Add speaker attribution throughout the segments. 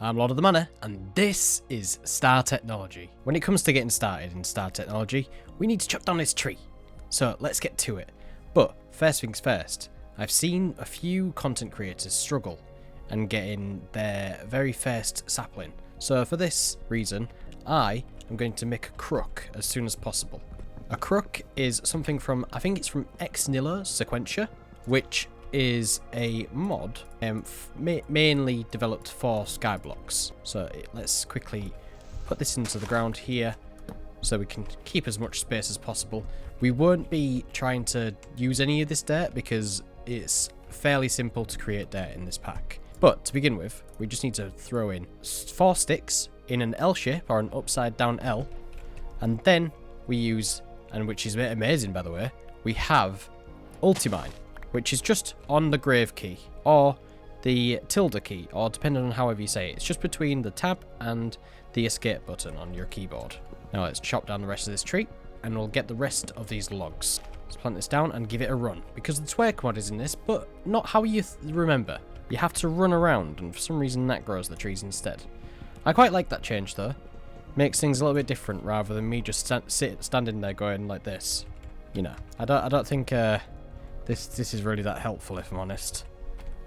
Speaker 1: I'm Lord of the Manor, and this is Star Technology. When it comes to getting started in Star Technology, we need to chop down this tree. So let's get to it. But first things first, I've seen a few content creators struggle and getting their very first sapling. So for this reason, I am going to make a crook as soon as possible. A crook is something from, I think it's from Xnillo's Sequentia, which is a mod mainly developed for Skyblocks. So let's quickly put this into the ground here so we can keep as much space as possible. We won't be trying to use any of this dirt because it's fairly simple to create dirt in this pack. But to begin with, we just need to throw in 4 sticks in an L shape or an upside down L, and then we use, and which is amazing by the way, we have Ultimine, which is just on the grave key, or the tilde key, or depending on however you say it. It's just between the tab and the escape button on your keyboard. Now let's chop down the rest of this tree, and we'll get the rest of these logs. Let's plant this down and give it a run, because the twerk mod is in this, but not how you remember. You have to run around, and for some reason that grows the trees instead. I quite like that change though. Makes things a little bit different, rather than me just standing there going like this. You know, I don't think this is really that helpful, if I'm honest.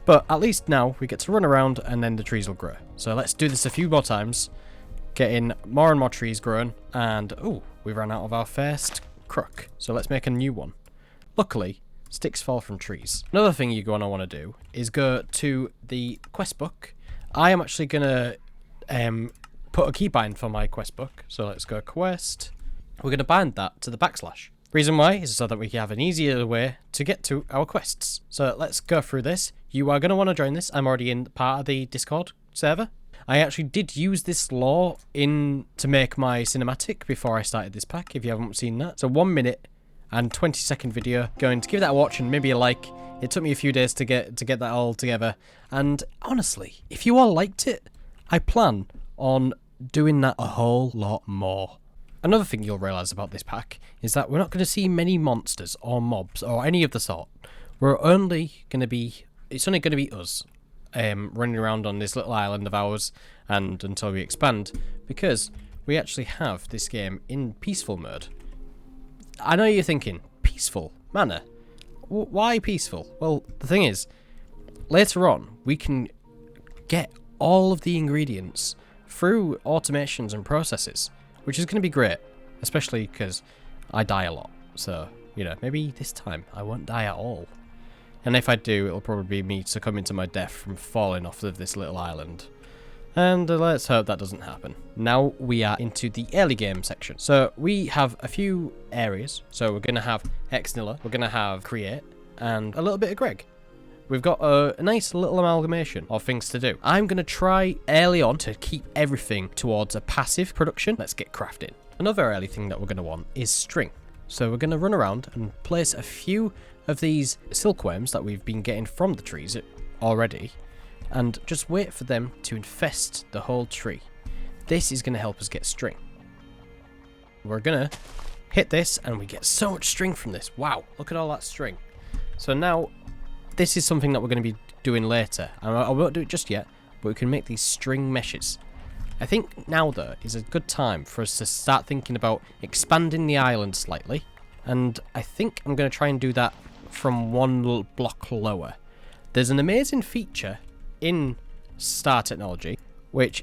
Speaker 1: But at least now we get to run around and then the trees will grow. So let's do this a few more times, getting more and more trees growing. And oh, we ran out of our first crook, so let's make a new one. Luckily, sticks fall from trees. Another thing you're going to want to do is go to the quest book. I am actually going to put a keybind for my quest book. So let's go quest. We're going to bind that to the backslash. Reason why is so that we can have an easier way to get to our quests. So let's go through this. You are going to want to join this. I'm already in part of the Discord server. I actually did use this law to make my cinematic before I started this pack, if you haven't seen that. So 1 minute and 20-second video. Going to give that a watch and maybe a like. It took me a few days to get that all together. And honestly, if you all liked it, I plan on doing that a whole lot more. Another thing you'll realise about this pack is that we're not going to see many monsters or mobs or any of the sort. It's only going to be us running around on this little island of ours and until we expand, because we actually have this game in peaceful mode. I know you're thinking, peaceful? Manor? Why peaceful? Well, the thing is, later on we can get all of the ingredients through automations and processes, which is going to be great, especially because I die a lot. So, you know, maybe this time I won't die at all. And if I do, it'll probably be me succumbing to my death from falling off of this little island. And let's hope that doesn't happen. Now we are into the early game section. So we have a few areas. So we're going to have Xnillo, we're going to have Create, and a little bit of Greg. We've got a nice little amalgamation of things to do. I'm going to try early on to keep everything towards a passive production. Let's get crafting. Another early thing that we're going to want is string. So we're going to run around and place a few of these silkworms that we've been getting from the trees already, and just wait for them to infest the whole tree. This is going to help us get string. We're going to hit this and we get so much string from this. Wow, look at all that string. So now this is something that we're going to be doing later. I won't do it just yet, but we can make these string meshes. I think now, though, is a good time for us to start thinking about expanding the island slightly. And I think I'm going to try and do that from one little block lower. There's an amazing feature in Star Technology, which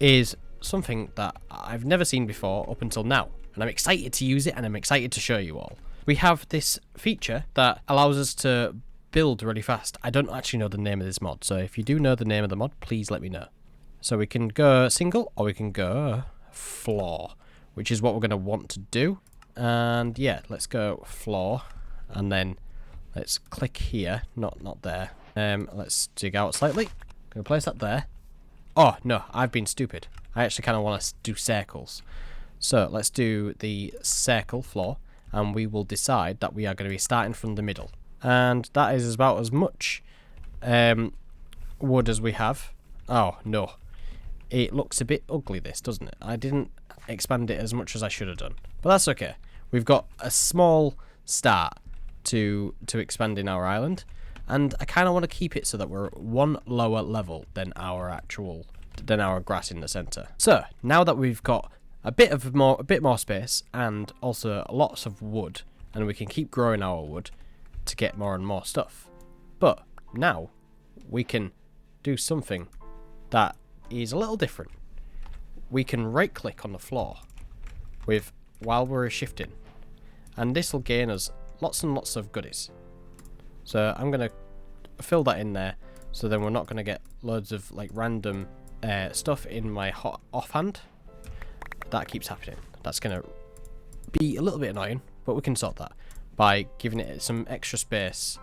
Speaker 1: is something that I've never seen before up until now. And I'm excited to use it, and I'm excited to show you all. We have this feature that allows us to build really fast. I don't actually know the name of this mod, so if you do know the name of the mod, please let me know. So we can go single or we can go floor, which is what we're going to want to do. And yeah, let's go floor, and then let's click here, not there. Let's dig out slightly. Gonna place that there. Oh no, I've been stupid. I actually kind of want to do circles. So let's do the circle floor, and we will decide that we are going to be starting from the middle. And that is about as much wood as we have. Oh no, it looks a bit ugly, this, doesn't it? I didn't expand it as much as I should have done, but that's okay. We've got a small start to expanding our island, and I kind of want to keep it so that we're one lower level than our actual than our grass in the center. So now that we've got a bit more space and also lots of wood, and we can keep growing our wood to get more and more stuff. But now we can do something that is a little different. We can right click on the floor while we're shifting, and this will gain us lots and lots of goodies. So I'm gonna fill that in there, so then we're not gonna get loads of like random stuff in my offhand. That keeps happening. That's gonna be a little bit annoying, but we can sort that by giving it some extra space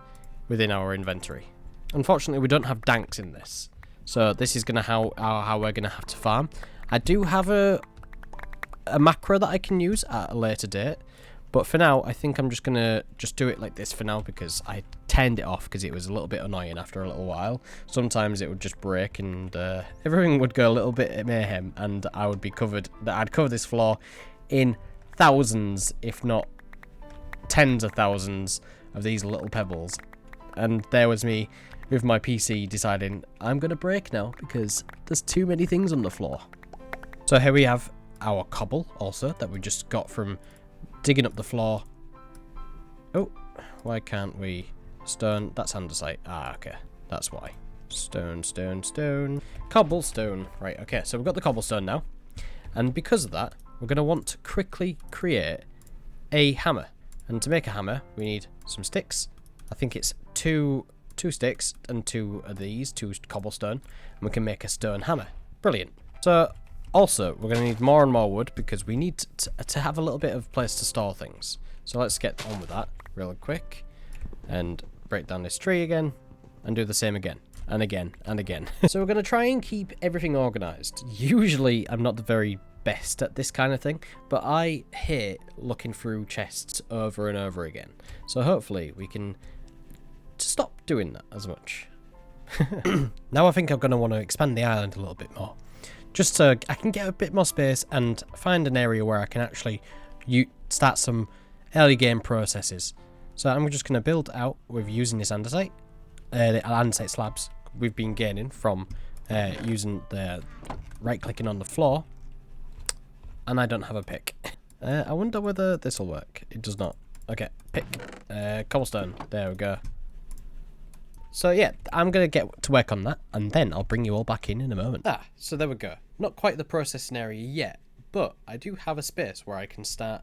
Speaker 1: within our inventory. Unfortunately, we don't have danks in this, so this is gonna how we're gonna have to farm. I do have a macro that I can use at a later date, but for now I think I'm just gonna do it like this for now, because I turned it off because it was a little bit annoying after a little while. Sometimes it would just break and everything would go a little bit mayhem, and I'd cover this floor in thousands, if not tens of thousands of these little pebbles. And there was me with my PC deciding I'm gonna break now because there's too many things on the floor. So here we have our cobble also that we just got from digging up the floor. Oh, why can't we? Stone, that's andesite. Ah, okay, that's why. Stone, stone, stone. Cobblestone. Right, okay, so we've got the cobblestone now. And because of that, we're going to want to quickly create a hammer. And to make a hammer, we need some sticks. I think it's two sticks and two cobblestone. And we can make a stone hammer. Brilliant. So, also, we're going to need more and more wood because we need to have a little bit of place to store things. So let's get on with that real quick. And break down this tree again. And do the same again. And again. And again. So we're going to try and keep everything organised. Usually, I'm not the very best at this kind of thing, but I hate looking through chests over and over again. So hopefully we can stop doing that as much. Now I think I'm going to want to expand the island a little bit more, just so I can get a bit more space and find an area where I can actually start some early game processes. So I'm just going to build out with using this andesite, the andesite slabs we've been gaining from using the right clicking on the floor. And I don't have a pick. I wonder whether this will work. It does not. Okay, pick. Cobblestone. There we go. So yeah, I'm going to get to work on that, and then I'll bring you all back in a moment. So there we go. Not quite the processing area yet, but I do have a space where I can start,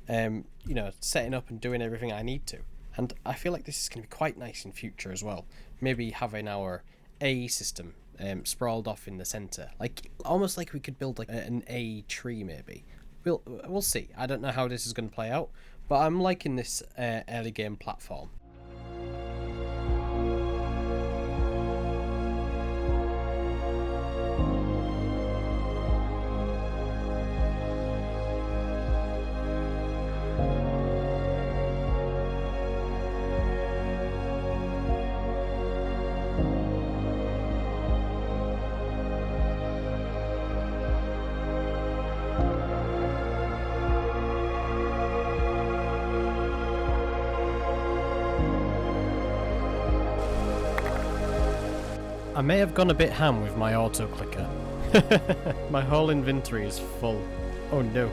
Speaker 1: setting up and doing everything I need to. And I feel like this is going to be quite nice in future as well. Maybe having our A system sprawled off in the center, like almost like we could build like an A tree maybe. We'll see. I don't know how this is going to play out, but I'm liking this early game platform. I may have gone a bit ham with my auto clicker. My whole inventory is full. Oh no.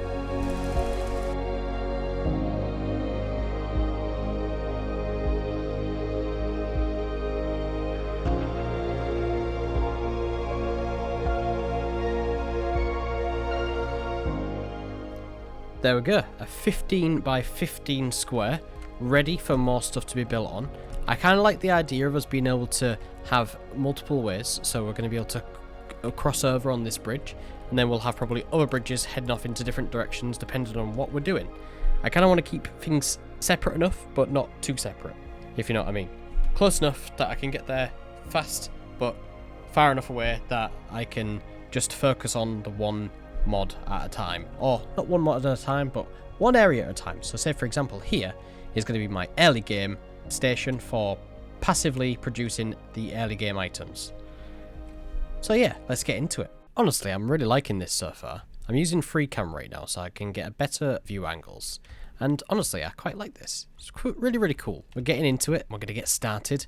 Speaker 1: There we go, a 15 by 15 square, ready for more stuff to be built on. I kind of like the idea of us being able to have multiple ways, so we're going to be able to cross over on this bridge, and then we'll have probably other bridges heading off into different directions depending on what we're doing. I kind of want to keep things separate enough, but not too separate, if you know what I mean. Close enough that I can get there fast, but far enough away that I can just focus on the one mod at a time. Or not one mod at a time, but one area at a time. So say for example here is going to be my early game station for passively producing the early game items. So yeah, let's get into it. Honestly, I'm really liking this so far. I'm using free cam right now so I can get a better view angles. And honestly, I quite like this. It's really, really cool. We're getting into it. We're going to get started.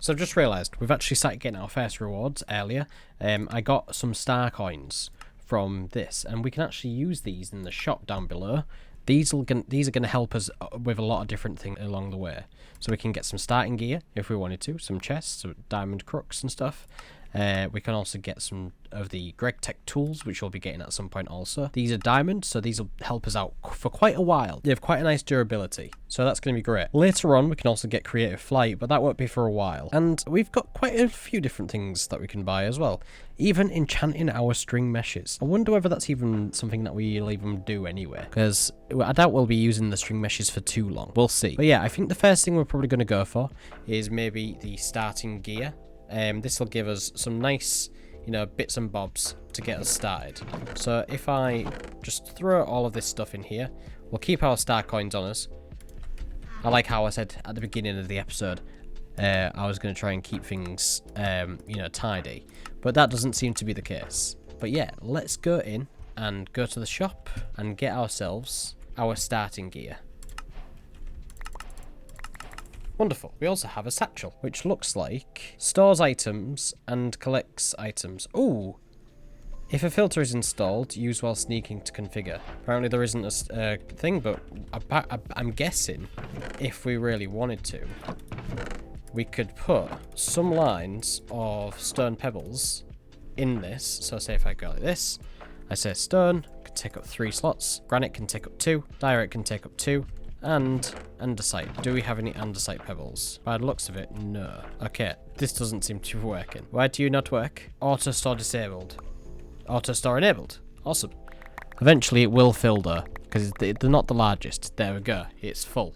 Speaker 1: So I've just realised we've actually started getting our first rewards earlier. I got some star coins from this, and we can actually use these in the shop down below. These are going to help us with a lot of different things along the way. So we can get some starting gear if we wanted to, some chests, some diamond crooks and stuff. We can also get some of the GregTech tools, which we'll be getting at some point also. These are diamonds, so these will help us out for quite a while. They have quite a nice durability, so that's going to be great. Later on, we can also get creative flight, but that won't be for a while. And we've got quite a few different things that we can buy as well. Even enchanting our string meshes. I wonder whether that's even something that we'll even do anyway, because I doubt we'll be using the string meshes for too long. We'll see. But yeah, I think the first thing we're probably going to go for is maybe the starting gear. This will give us some nice, bits and bobs to get us started. So if I just throw all of this stuff in here, we'll keep our star coins on us. I like how I said at the beginning of the episode, I was going to try and keep things, tidy. But that doesn't seem to be the case. But yeah, let's go in and go to the shop and get ourselves our starting gear. Wonderful. We also have a satchel, which looks like stores items and collects items. Ooh. If a filter is installed, use while sneaking to configure. Apparently there isn't a thing, but I'm guessing if we really wanted to, we could put some lines of stone pebbles in this. So say if I go like this, I say stone can take up 3 slots, granite can take up 2, diorite can take up 2, and andesite. Do we have any andesite pebbles? By the looks of it, no. Okay, this doesn't seem to be working. Why do you not work? Auto store disabled. Auto store enabled. Awesome. Eventually it will fill though, because they're not the largest. There we go. It's full.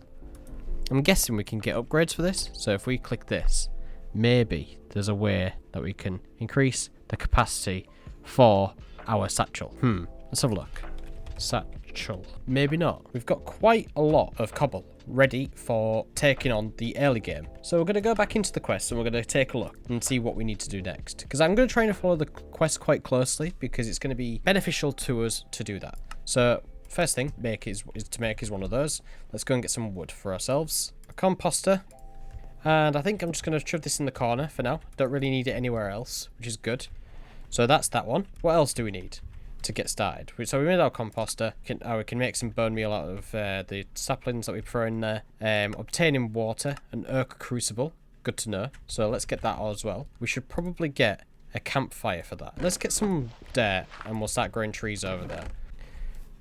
Speaker 1: I'm guessing we can get upgrades for this. So if we click this, maybe there's a way that we can increase the capacity for our satchel. Let's have a look. Satchel. Maybe not. We've got quite a lot of cobble ready for taking on the early game. So we're going to go back into the quest and we're going to take a look and see what we need to do next. Because I'm going to try and follow the quest quite closely because it's going to be beneficial to us to do that. So first thing to make is one of those. Let's go and get some wood for ourselves. A composter. And I think I'm just going to shove this in the corner for now. Don't really need it anywhere else, which is good. So that's that one. What else do we need to get started? So we made our composter. We can make some bone meal out of the saplings that we throw in there. Obtaining water, an oak crucible. Good to know. So let's get that as well. We should probably get a campfire for that. Let's get some dirt and we'll start growing trees over there.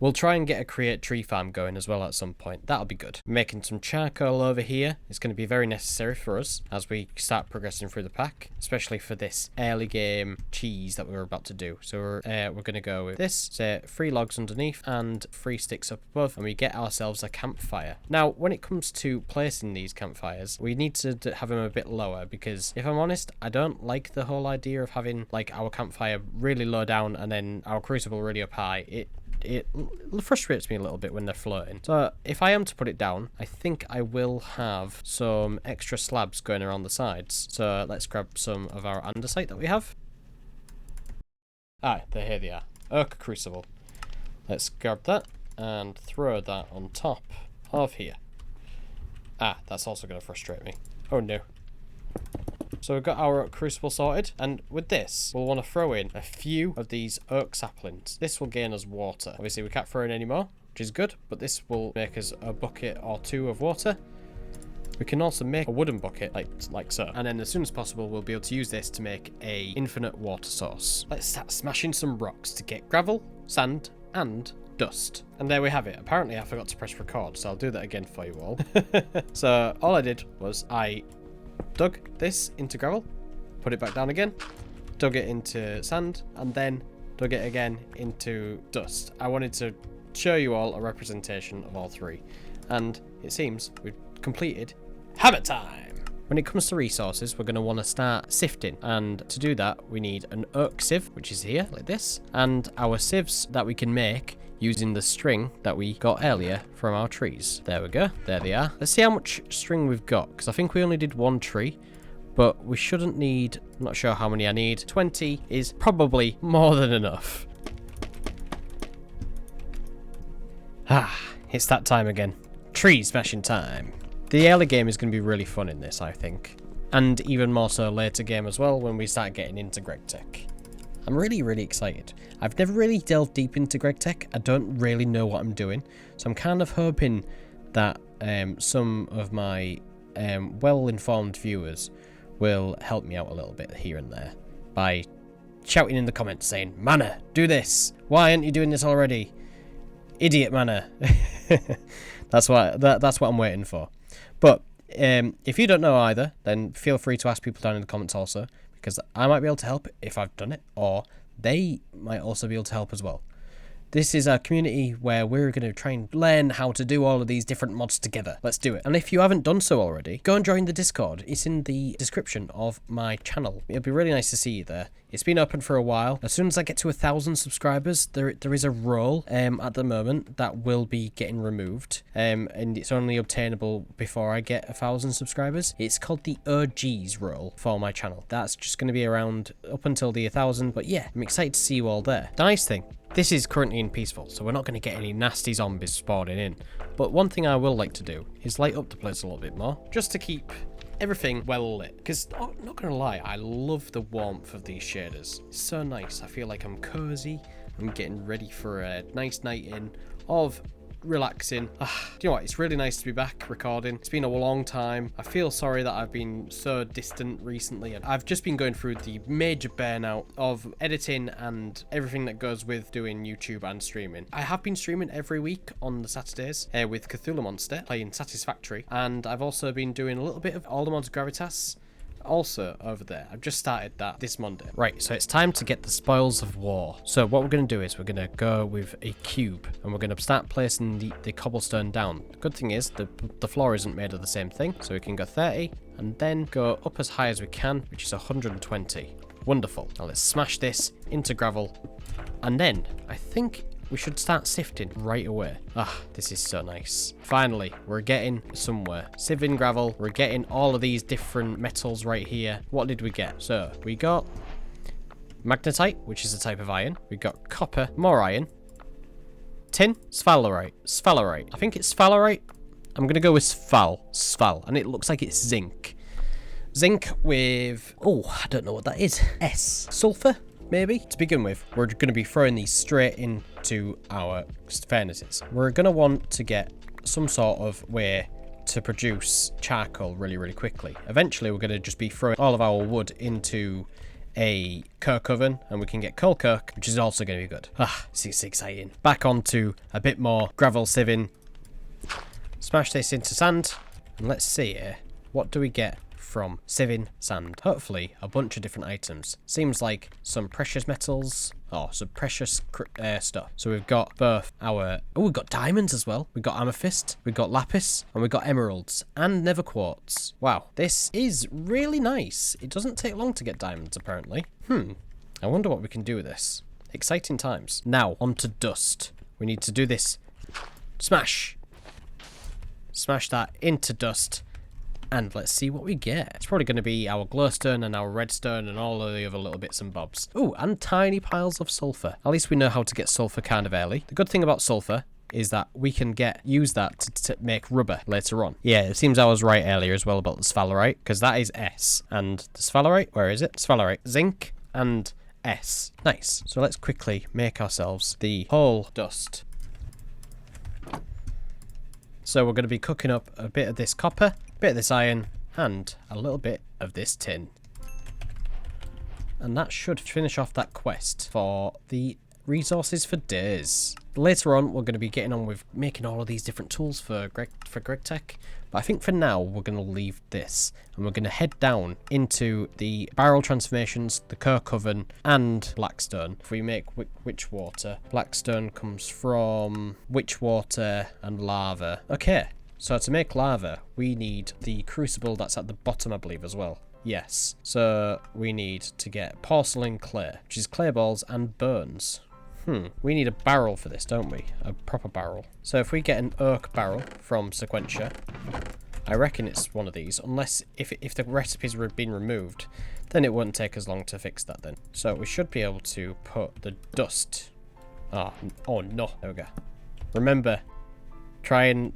Speaker 1: We'll try and get a Create tree farm going as well at some point. That'll be good. Making some charcoal over here is going to be very necessary for us as we start progressing through the pack, especially for this early game cheese that we're about to do. So we're going to go with this, say 3 logs underneath and 3 sticks up above, and we get ourselves a campfire. Now, when it comes to placing these campfires, we need to have them a bit lower because, if I'm honest, I don't like the whole idea of having like our campfire really low down and then our crucible really up high. It frustrates me a little bit when they're floating. So if I am to put it down, I think I will have some extra slabs going around the sides. So let's grab some of our andesite that we have. Here they are. Oak crucible. Let's grab that and throw that on top of here. That's also going to frustrate me. Oh no. So we've got our crucible sorted, and with this, we'll want to throw in a few of these oak saplings. This will gain us water. Obviously, we can't throw in any more, which is good, but this will make us a bucket or 2 of water. We can also make a wooden bucket, like so. And then as soon as possible, we'll be able to use this to make a infinite water source. Let's start smashing some rocks to get gravel, sand, and dust. And there we have it. Apparently, I forgot to press record, so I'll do that again for you all. So all I did was I dug this into gravel, put it back down again, dug it into sand, and then dug it again into dust. I wanted to show you all a representation of all 3, and it seems we've completed hammer time. When it comes to resources, we're going to want to start sifting, and to do that we need an oak sieve, which is here like this, and our sieves that we can make using the string that we got earlier from our trees. There we go. There they are. Let's see how much string we've got, because I think we only did 1 tree, but we shouldn't need, I'm not sure how many I need. 20 is probably more than enough. It's that time again. Tree smashing time. The early game is going to be really fun in this, I think. and even more so later game as well when we start getting into GregTech. I'm really excited. I've never really delved deep into GregTech. I don't really know what I'm doing, so I'm kind of hoping that some of my well-informed viewers will help me out a little bit here and there by shouting in the comments saying, Manor, do this! Why aren't you doing this already? Idiot Manor. That's what I'm waiting for. But if you don't know either, then feel free to ask people down in the comments also, because I might be able to help if I've done it, or they might also be able to help as well. This is a community where we're going to try and learn how to do all of these different mods together. Let's do it. And if you haven't done so already, go and join the Discord. It's in the description of my channel. It'll be really nice to see you there. It's been open for a while. As soon as I get to 1,000 subscribers, there is a role at the moment that will be getting removed. And it's only obtainable before I get 1,000 subscribers. It's called the OGs role for my channel. That's just going to be around up until the 1,000. But yeah, I'm excited to see you all there. The nice thing, this is currently in peaceful, so we're not going to get any nasty zombies spawning in. But one thing I will like to do is light up the place a little bit more, just to keep everything well lit. Because, not going to lie, I love the warmth of these shaders. It's so nice. I feel like I'm cozy. I'm getting ready for a nice night in of relaxing. Do you know what? It's really nice to be back recording. It's been a long time. I feel sorry that I've been so distant recently. I've just been going through the major burnout of editing and everything that goes with doing YouTube and streaming. I have been streaming every week on the Saturdays with Cthulhu Monster, playing Satisfactory, and I've also been doing a little bit of All the Mods Gravitas also over there. I've just started that this Monday. Right, so it's time to get the spoils of war. So what we're going to do is we're going to go with a cube and we're going to start placing the cobblestone down. The good thing is the floor isn't made of the same thing, so we can go 30 and then go up as high as we can, which is 120. Wonderful. Now let's smash this into gravel, and then I think we should start sifting right away. This is so nice. Finally, we're getting somewhere. Sieving gravel, we're getting all of these different metals right here. What did we get? So, we got magnetite, which is a type of iron. We got copper, more iron. Tin, sphalerite. I think it's sphalerite. I'm going to go with sphalerite, and it looks like it's zinc. Zinc with, I don't know what that is. S. Sulfur? Maybe. To begin with, we're going to be throwing these straight into our furnaces. We're going to want to get some sort of way to produce charcoal really quickly. Eventually, we're going to just be throwing all of our wood into a coke oven, and we can get coal coke, which is also going to be good. This is exciting. Back onto a bit more gravel sieving. Smash this into sand, and let's see here. What do we get from sieving sand? Hopefully a bunch of different items. Seems like some precious metals, some precious stuff. So we've got both our, we've got diamonds as well. We've got amethyst, we've got lapis, and we've got emeralds and nether quartz. Wow, this is really nice. It doesn't take long to get diamonds apparently. I wonder what we can do with this. Exciting times. Now onto dust. We need to do this. Smash that into dust. And let's see what we get. It's probably going to be our glowstone and our redstone and all of the other little bits and bobs. And tiny piles of sulfur. At least we know how to get sulfur kind of early. The good thing about sulfur is that we can use that to make rubber later on. Yeah, it seems I was right earlier as well about the sphalerite, because that is S. And the sphalerite, where is it? Sphalerite, zinc and S. Nice. So let's quickly make ourselves the whole dust. So we're going to be cooking up a bit of this copper, a bit of this iron, and a little bit of this tin. And that should finish off that quest for the resources for days. Later on, we're going to be getting on with making all of these different tools for GregTech. But I think for now, we're going to leave this. And we're going to head down into the barrel transformations, the coke oven, and blackstone. If we make witch water, blackstone comes from witch water and lava. Okay, so to make lava, we need the crucible that's at the bottom, I believe, as well. Yes, so we need to get porcelain clay, which is clay balls and bones. We need a barrel for this, don't we? A proper barrel. So if we get an oak barrel from Sequentia, I reckon it's one of these, unless if the recipes were being removed, then it wouldn't take as long to fix that then. So we should be able to put the dust. Oh no, there we go. Remember, try and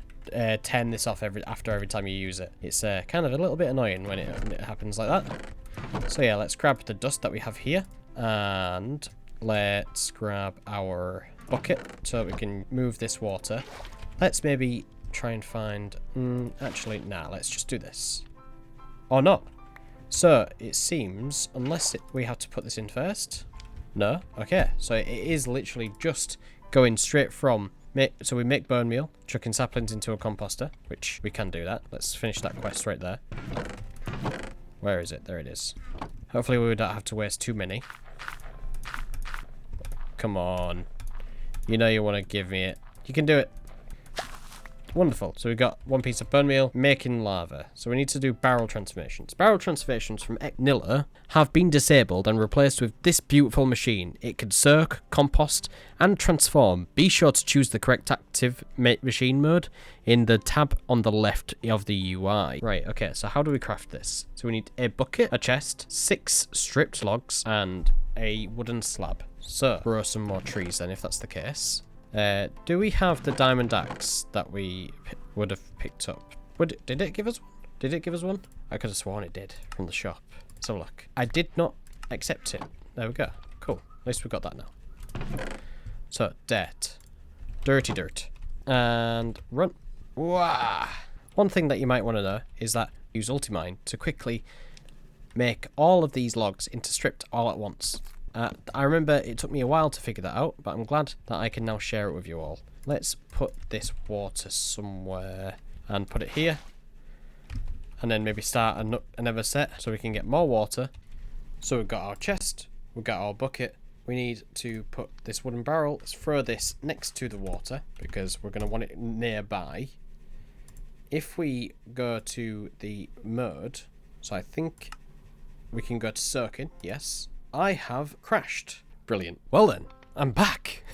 Speaker 1: turn this off after every time you use it. It's kind of a little bit annoying when it happens like that. So yeah, let's grab the dust that we have here, and let's grab our bucket so we can move this water. Let's maybe try and find... actually, nah, let's just do this. Or not. So, it seems, unless we have to put this in first. No? Okay, so it is literally just going straight from... So we make bone meal, chucking saplings into a composter, which we can do that. Let's finish that quest right there. Where is it? There it is. Hopefully we don't have to waste too many. Come on. You know you want to give me it. You can do it. Wonderful. So we've got one piece of bone meal, making lava. So we need to do barrel transformations. Barrel transformations from Nilla have been disabled and replaced with this beautiful machine. It can soak, compost, and transform. Be sure to choose the correct active machine mode in the tab on the left of the UI. Right, okay, so how do we craft this? So we need a bucket, a chest, 6 stripped logs, and a wooden slab. So, grow some more trees then, if that's the case. Do we have the diamond axe that we would have picked up? Did it give us one? Did it give us one? I could have sworn it did from the shop. Let's have a look. I did not accept it. There we go. Cool. At least we got that now. So, dirt. Dirty dirt. And run. Wah! One thing that you might want to know is that use Ultimine to quickly make all of these logs into stripped all at once. I remember it took me a while to figure that out, but I'm glad that I can now share it with you all. Let's put this water somewhere and put it here. And then maybe start another set so we can get more water. So we've got our chest, we've got our bucket. We need to put this wooden barrel. Let's throw this next to the water because we're going to want it nearby. If we go to the mode, so I think we can go to soaking, yes. I have crashed. Brilliant. Well then, I'm back.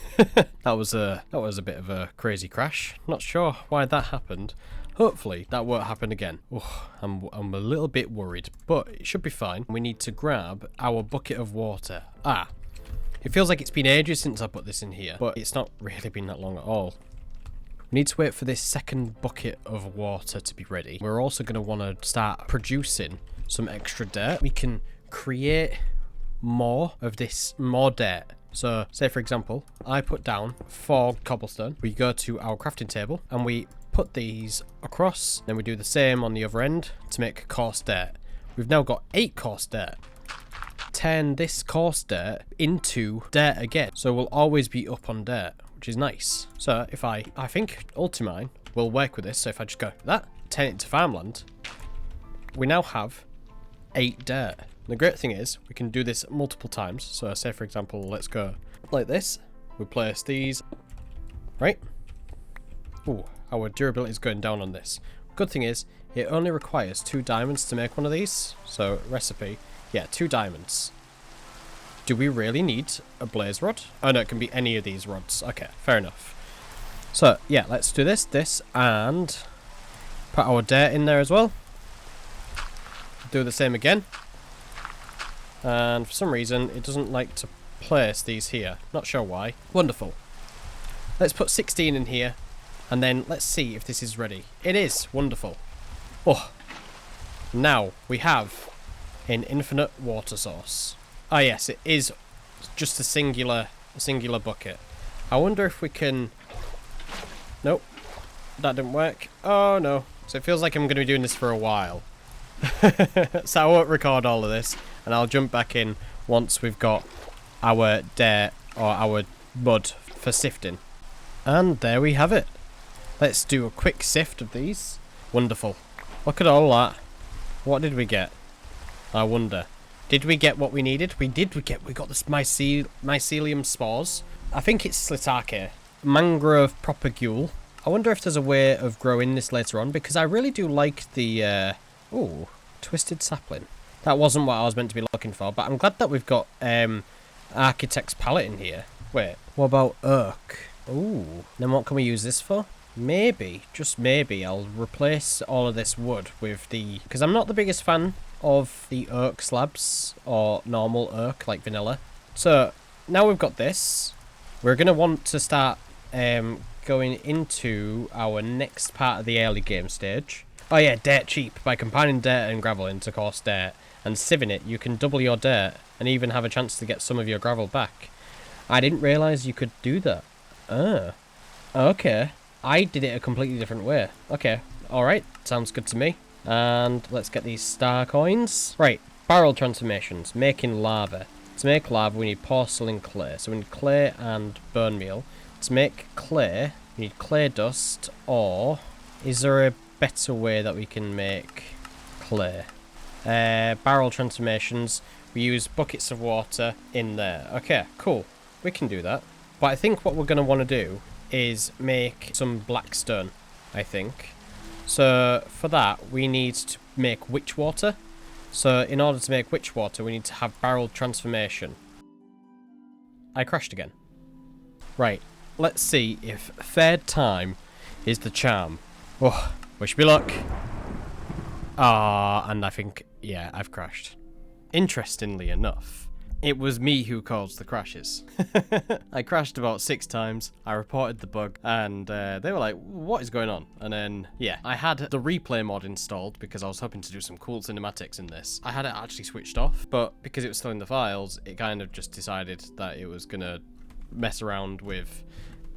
Speaker 1: That was a bit of a crazy crash. Not sure why that happened. Hopefully that won't happen again. Oh, I'm a little bit worried, but it should be fine. We need to grab our bucket of water. It feels like it's been ages since I put this in here, but it's not really been that long at all. We need to wait for this second bucket of water to be ready. We're also going to want to start producing some extra dirt. We can create more of this, more dirt. So, say for example, I put down 4 cobblestone. We go to our crafting table and we put these across. Then we do the same on the other end to make coarse dirt. We've now got 8 coarse dirt. Turn this coarse dirt into dirt again. So we'll always be up on dirt, which is nice. So if I think Ultimine will work with this. So if I just go that, turn it to farmland, we now have 8 dirt. The great thing is we can do this multiple times. So say for example, let's go like this. We place these, right? Ooh, our durability is going down on this. Good thing is it only requires 2 diamonds to make one of these. So recipe, yeah, 2 diamonds. Do we really need a blaze rod? Oh no, it can be any of these rods. Okay, fair enough. So yeah, let's do this, and put our dirt in there as well. Do the same again. And for some reason, it doesn't like to place these here. Not sure why. Wonderful. Let's put 16 in here. And then let's see if this is ready. It is. Wonderful. Oh. Now we have an infinite water source. Ah yes, it is just a singular bucket. I wonder if we can... Nope. That didn't work. Oh no. So it feels like I'm going to be doing this for a while. So I won't record all of this, and I'll jump back in once we've got our dirt or our mud for sifting. And there we have it. Let's do a quick sift of these. Wonderful. Look at all that. What did we get? I wonder. Did we get what we needed? We got this mycelium spores. I think it's Slitake. Mangrove propagule. I wonder if there's a way of growing this later on, because I really do like the ooh, twisted sapling. That wasn't what I was meant to be looking for, but I'm glad that we've got architect's palette in here. Wait, what about oak? Ooh, then what can we use this for? Maybe, just maybe, I'll replace all of this wood with the... Because I'm not the biggest fan of the oak slabs, or normal oak, like vanilla. So, now we've got this, we're going to want to start going into our next part of the early game stage. Oh yeah, dirt cheap. By combining dirt and gravel into coarse dirt and sieving it, you can double your dirt and even have a chance to get some of your gravel back. I didn't realise you could do that. Okay. I did it a completely different way. Okay, alright, sounds good to me. And let's get these star coins. Right, barrel transformations, making lava. To make lava, we need porcelain clay. So we need clay and bone meal. To make clay, we need clay dust, or is there a better way that we can make clay? Barrel transformations, we use buckets of water in there. Okay, cool. We can do that. But I think what we're going to want to do is make some black stone, I think. So for that, we need to make witch water. So in order to make witch water, we need to have barrel transformation. I crashed again. Right, let's see if third time is the charm. Oh, wish me luck. And I think, yeah, I've crashed. Interestingly enough, it was me who caused the crashes. I crashed about 6 times, I reported the bug, and they were like, what is going on? And then, yeah, I had the replay mod installed because I was hoping to do some cool cinematics in this. I had it actually switched off, but because it was still in the files, it kind of just decided that it was gonna mess around with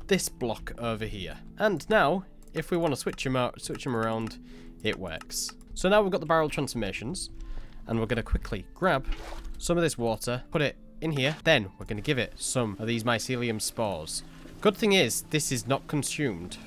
Speaker 1: this block over here. And now, if we want to switch them around, it works. So now we've got the barrel transformations, and we're gonna quickly grab some of this water, put it in here, then we're going to give it some of these mycelium spores. Good thing is, this is not consumed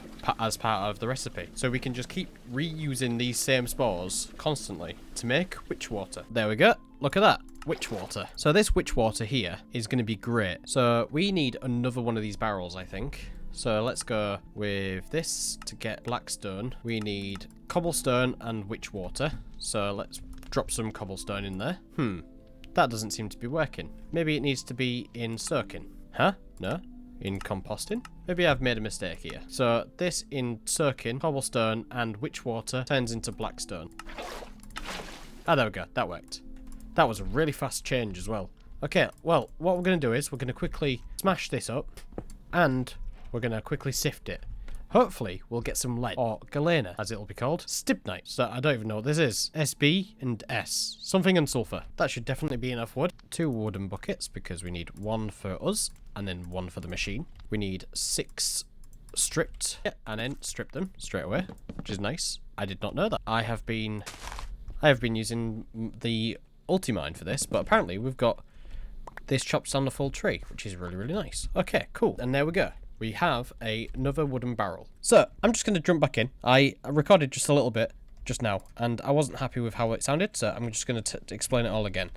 Speaker 1: as part of the recipe, so we can just keep reusing these same spores constantly to make witch water. There we go, look at that, witch water. So this witch water here is going to be great. So we need another one of these barrels, I think. So let's go with this to get blackstone. We need cobblestone and witch water, so let's drop some cobblestone in there. That doesn't seem to be working. Maybe it needs to be in soaking. Huh? No? In composting? Maybe I've made a mistake here. So this in soaking, cobblestone, and witch water turns into blackstone. Ah, there we go. That worked. That was a really fast change as well. Okay, well, what we're going to do is we're going to quickly smash this up, and we're going to quickly sift it. Hopefully, we'll get some lead, or galena, as it'll be called. Stibnite. So I don't even know what this is. SB and S. Something and sulfur. That should definitely be enough wood. 2 wooden buckets, because we need 1 for us, and then 1 for the machine. We need 6 stripped, and then strip them straight away, which is nice. I did not know that. I have been using the Ultimine for this, but apparently we've got this chops down the full tree, which is really, really nice. Okay, cool. And there we go. We have another wooden barrel. So, I'm just going to jump back in. I recorded just a little bit just now, and I wasn't happy with how it sounded, so I'm just going to explain it all again.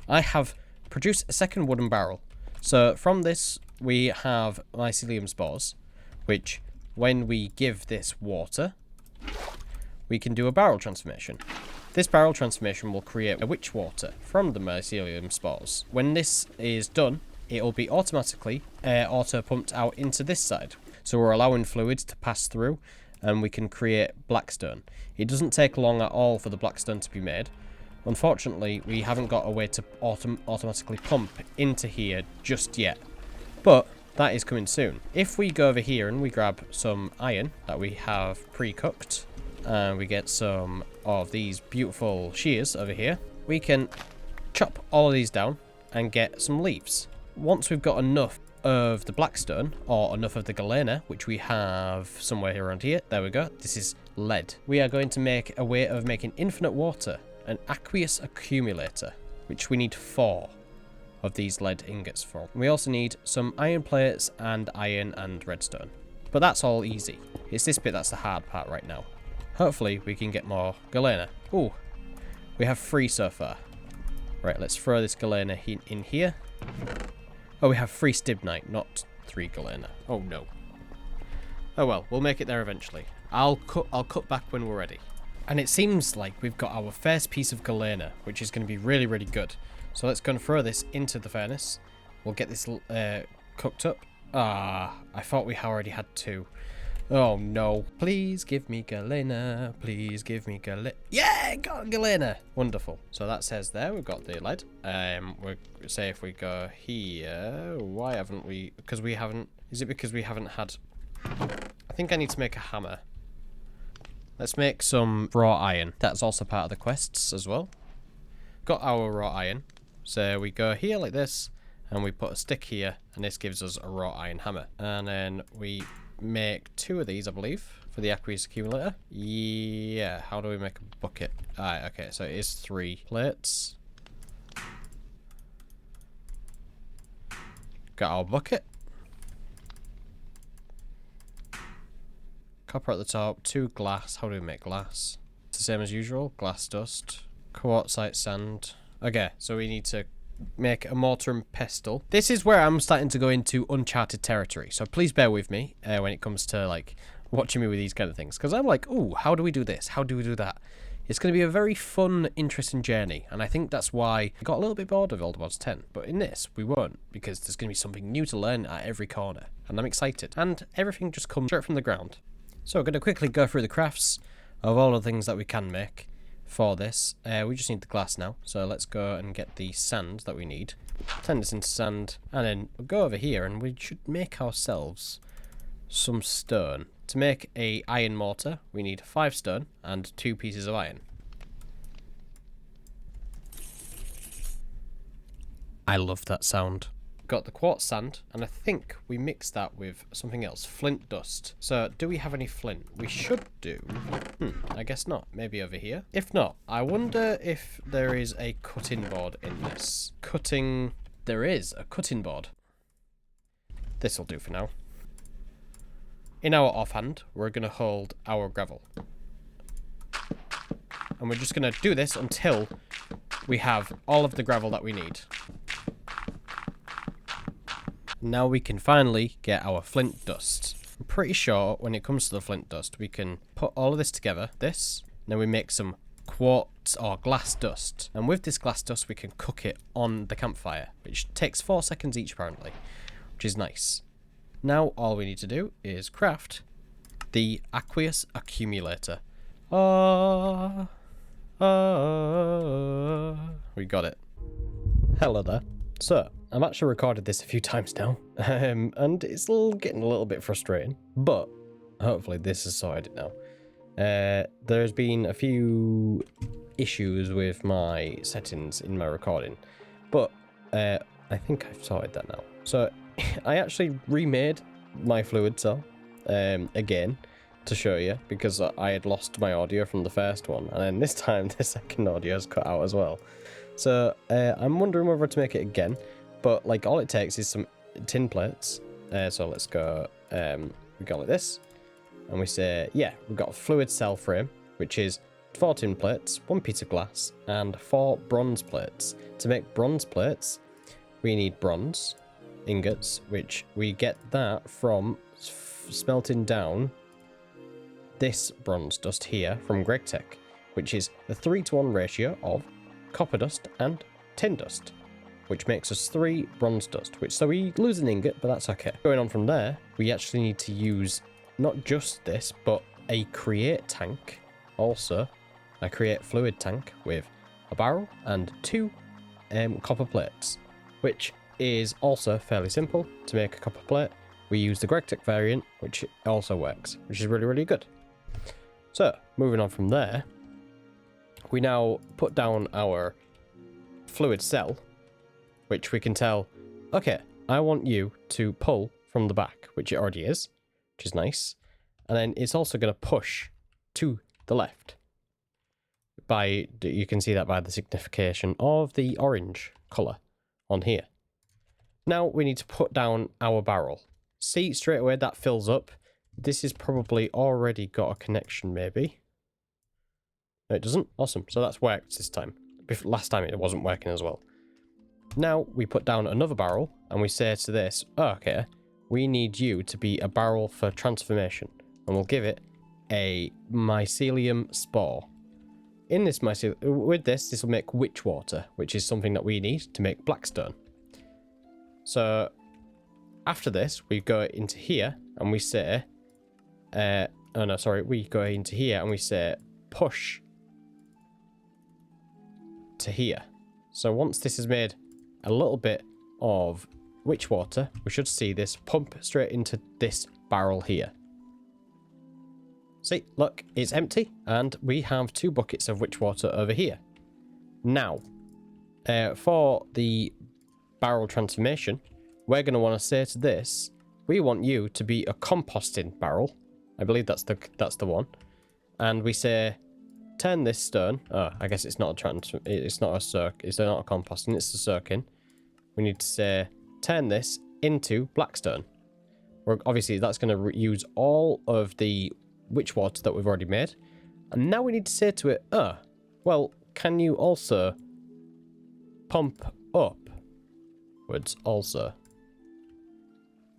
Speaker 1: I have produced a second wooden barrel. So, from this, we have mycelium spores, which, when we give this water, we can do a barrel transformation. This barrel transformation will create a witch water from the mycelium spores. When this is done, it will be automatically auto-pumped out into this side. So we're allowing fluids to pass through, and we can create blackstone. It doesn't take long at all for the blackstone to be made. Unfortunately, we haven't got a way to automatically pump into here just yet. But that is coming soon. If we go over here and we grab some iron that we have pre-cooked, and we get some of these beautiful shears over here, we can chop all of these down and get some leaves. Once we've got enough of the blackstone, or enough of the galena, which we have somewhere around here, there we go, this is lead. We are going to make a way of making infinite water, an aqueous accumulator, which we need 4 of these lead ingots for. We also need some iron plates and iron and redstone. But that's all easy. It's this bit that's the hard part right now. Hopefully we can get more galena. Ooh, we have 3 so far. Right, let's throw this galena in here. Oh, we have 3 stibnite, not 3 galena. Oh no. Oh well, we'll make it there eventually. I'll cut back when we're ready. And it seems like we've got our first piece of galena, which is going to be really, really good. So let's go and throw this into the furnace. We'll get this cooked up. I thought we already had 2. Oh no. Please give me galena. Please give me galena. Yeah, got galena. Wonderful. So that says there, we've got the lead. We say if we go here, why haven't we, because we haven't, is it because we haven't had think I need to make a hammer. Let's make some raw iron. That's also part of the quests as well. Got our raw iron. So we go here like this, and we put a stick here, and this gives us a raw iron hammer. And then we make 2 of these, I believe, for the aqueous accumulator. Yeah, how do we make a bucket? Alright, okay, so it is 3 plates. Got our bucket. Copper at the top, 2 glass. How do we make glass? It's the same as usual. Glass dust. Quartzite sand. Okay, so we need to make a mortar and pestle. This is where I'm starting to go into uncharted territory. So please bear with me when it comes to like watching me with these kind of things. Because I'm like, ooh, how do we do this? How do we do that? It's going to be a very fun, interesting journey. And I think that's why I got a little bit bored of Old Wars 10. But in this, we won't. Because there's going to be something new to learn at every corner. And I'm excited. And everything just comes straight from the ground. So we're going to quickly go through the crafts of all the things that we can make for this. We just need the glass now. So let's go and get the sand that we need. Turn this into sand. And then we'll go over here and we should make ourselves some stone. To make a iron mortar, we need 5 stone and 2 pieces of iron. I love that sound. Got the quartz sand, and I think we mixed that with something else, flint dust. So, do we have any flint? We should do. I guess not. Maybe over here. If not, I wonder if there is a cutting board in this. There is a cutting board. This'll do for now. In our offhand, we're going to hold our gravel. And we're just going to do this until we have all of the gravel that we need. Now we can finally get our flint dust. I'm pretty sure when it comes to the flint dust, we can put all of this together, and then we make some quartz or glass dust. And with this glass dust, we can cook it on the campfire, which takes 4 seconds each apparently, which is nice. Now all we need to do is craft the aqueous accumulator. We got it. Hello there. So, I've actually recorded this a few times now, and it's getting a little bit frustrating, but hopefully this is sorted now. There's been a few issues with my settings in my recording, but I think I've sorted that now. So, I actually remade my fluid cell again to show you, because I had lost my audio from the first one, and then this time the second audio is cut out as well. So I'm wondering whether to make it again, but like all it takes is some tin plates. So let's go, we go like this, and we say, yeah, we've got a fluid cell frame, which is 4 tin plates, 1 piece of glass, and 4 bronze plates. To make bronze plates, we need bronze ingots, which we get that from smelting down this bronze dust here from GregTech, which is the 3:1 ratio of copper dust and tin dust, which makes us 3 bronze dust, so we lose an ingot, but that's okay. Going on from there, we actually need to use not just this, but a create tank also, a create fluid tank with a barrel and 2 copper plates, which is also fairly simple. To make a copper plate, we use the GregTech variant, which also works, which is really, really good. So, moving on from there, we now put down our fluid cell, which we can tell, okay, I want you to pull from the back, which it already is, which is nice. And then it's also going to push to the left. You can see that by the signification of the orange colour on here. Now we need to put down our barrel. See, straight away that fills up. This is probably already got a connection, maybe. No, it doesn't. Awesome. So that's worked this time. Last time it wasn't working as well. Now we put down another barrel and we say to this, oh, okay, we need you to be a barrel for transformation. And we'll give it a mycelium spore. In this mycelium, with this will make witch water, which is something that we need to make blackstone. So after this, we go into here and we say, we go into here and we say push to here. So once this has made a little bit of witch water, we should see this pump straight into this barrel here. See, look, it's empty, and we have 2 buckets of witch water over here. Now, for the barrel transformation, we're going to want to say to this, we want you to be a composting barrel. I believe that's the one. And we say, turn this stone. Oh, I guess it's not it's not a composting, it's a circing. We need to say, turn this into blackstone. Obviously, that's going to use all of the witch water that we've already made. And now we need to say to it, well, can you also pump upwards also?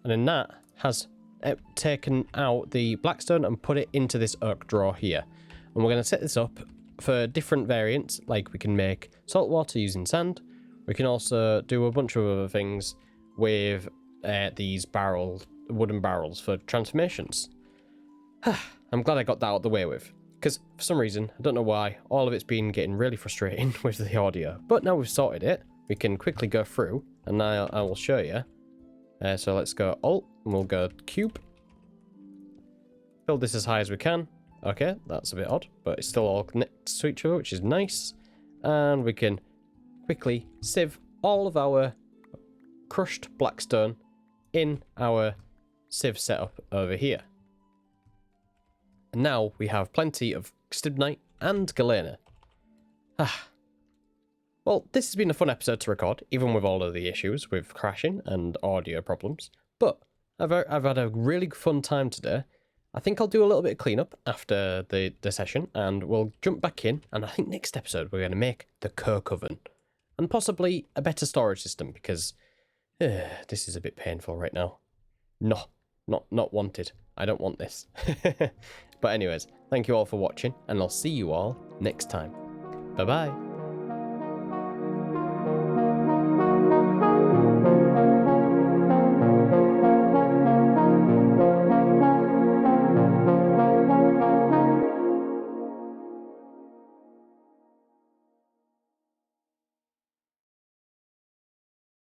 Speaker 1: And then that has taken out the blackstone and put it into this oak drawer here. And we're going to set this up for different variants, like we can make salt water using sand. We can also do a bunch of other things with these wooden barrels for transformations. I'm glad I got that out of the way with, because for some reason, I don't know why, all of it's been getting really frustrating with the audio. But now we've sorted it, we can quickly go through, and I will show you. So let's go Alt, and we'll go Cube. Build this as high as we can. Okay, that's a bit odd, but it's still all connected to each other, which is nice. And we can quickly sieve all of our crushed blackstone in our sieve setup over here. And now we have plenty of stibnite and galena. Well, this has been a fun episode to record, even with all of the issues with crashing and audio problems. But I've had a really fun time today. I think I'll do a little bit of cleanup after the session, and we'll jump back in. And I think next episode we're going to make the coke oven, and possibly a better storage system, because this is a bit painful right now. No, not wanted. I don't want this. But anyways, thank you all for watching, and I'll see you all next time. Bye bye.